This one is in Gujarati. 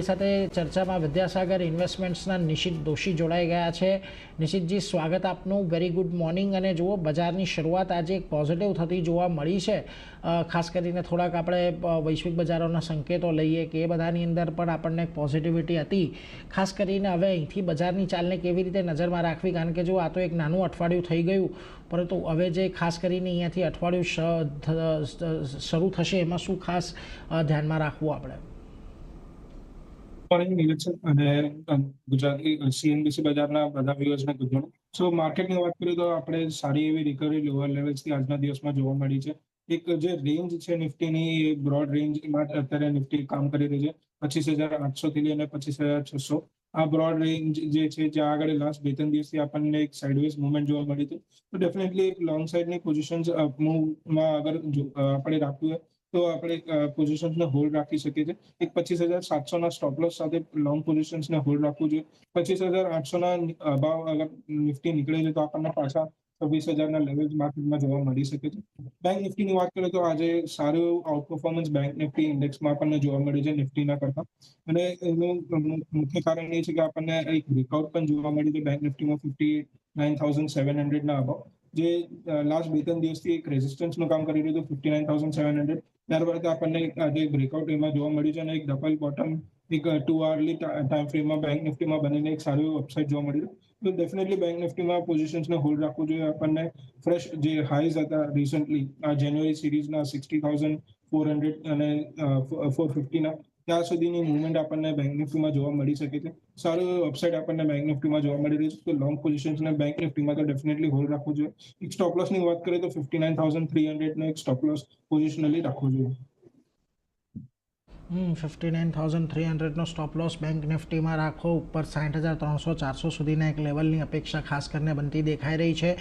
સાથે ચર્ચામાં વિદ્યાસાગર ઇન્વેસ્ટમેન્ટ્સના નિશિત દોશી જોડાઈ ગયા છે। નિશિતજી, સ્વાગત આપનું। Very good morning. અને જુઓ, બજારની શરૂઆત આજે એક પોઝિટિવ થતી જોવા મળી છે। ખાસ કરીને થોડાક આપણે વૈશ્વિક બજારોના સંકેતો લઈએ કે એ બધાની અંદર પણ આપણને એક પોઝિટિવિટી હતી। ખાસ કરીને હવે અહીંથી બજારની ચાલને કેવી રીતે નજરમાં રાખવી, કારણ કે જો આ તો એક નાનું અઠવાડિયું થઈ ગયું, પરંતુ હવે જે ખાસ કરીને અહીંયાથી અઠવાડિયું શરૂ થશે એમાં શું ખાસ ધ્યાનમાં રાખવું આપણે? મોર્નિંગ નિરીક્ષક અને ગુજરાતી સીએનબીસી બજારના બધા વ્યુઅર્સને ગુડ મોર્નિંગ। સો માર્કેટની વાત કરીએ તો આપણે સારી એવી રિકવરી લોઅર લેવલ્સથી આજના દિવસમાં જોવા મળી છે। એક જે રેન્જ છે નિફ્ટીની, એ બ્રોડ રેન્જમાં અત્યારે નિફ્ટી કામ કરી રહી છે। 25,800 થી લઈને 25,600 આ બ્રોડ રેન્જ જે છે, જ્યાં આગળ લાસ્ટ 2-3 દિવસથી આપણને એક સાઇડવેઝ મુવમેન્ટ જોવા મળી હતી। તો ડેફિનેટલી એક લોંગ સાઇડની પોઝિશન્સ મૂવમાં અગર આપણે રાખવું હોય તો આપણે પોઝિશન્સને હોલ્ડ રાખી શકીએ છીએ। એક 25,700ના સ્ટોપ લોસ સાથે લોંગ પોઝિશન્સને હોલ્ડ રાખવું જોઈએ। 25,800ના અભાવ અગર નિફ્ટી નીકળે છે તો આપણને પાછા 26,000ના લેવલ્સ માર્કેટમાં જોવા મળી શકે છે। બેંક નિફ્ટીની વાત કરીએ તો આજે સારું એવું આઉટ પરફોર્મન્સ બેંક નિફ્ટી ઇન્ડેક્સમાં આપણને જોવા મળી છે નિફ્ટીના કરતા। અને એનું મુખ્ય કારણ એ છે કે આપણને એક બ્રેકઆઉટ પણ જોવા મળી છે બેંક નિફ્ટીમાં 59,700ના અભાવ, જે લાસ્ટ 2-3 દિવસથી એક રેઝિસ્ટન્સનું કામ કરી રહ્યું હતું 59,700। ત્યારબાદ આપણને આજે બ્રેકઆઉટ એમાં જોવા મળ્યું છે અને એક ડબલ બોટમ એક 2 આવરલી ટાઈમ ફ્રેમમાં બેંક નિફ્ટીમાં બનીને એક સારું અપસાઇડ જોવા મળ્યું। તો ડેફિનેટલી બેંક નિફ્ટીમાં પોઝિશન્સને હોલ્ડ રાખવું જોઈએ। આપણને ફ્રેશ જે હાઈઝ હતા રિસન્ટલી આ જાન્યુઆરી સિરીઝના 60,400 અને 450ના, ત્યાં સુધીની મુવમેન્ટ આપણને બેંક નિફ્ટીમાં જોવા મળી શકે છે। સારું અપસાઇડ આપણને બેંક નિફ્ટીમાં જોવા મળી રહ્યું છે। તો લોંગ પોઝિશન્સને બેંક નિફ્ટીમાં તો ડેફિનેટલી હોલ્ડ રાખવું જોઈએ। એક સ્ટોપ લોસની વાત કરીએ તો 59,300નો એક સ્ટોપ લોસ પોઝિશનલી રાખવો જોઈએ। 59,300નો સ્ટોપ લોસ બેંક નિફ્ટીમાં રાખો। ઉપર 60,300-400 સુધીના એક લેવલની અપેક્ષા ખાસ કરીને બનતી દેખાઈ રહી છે।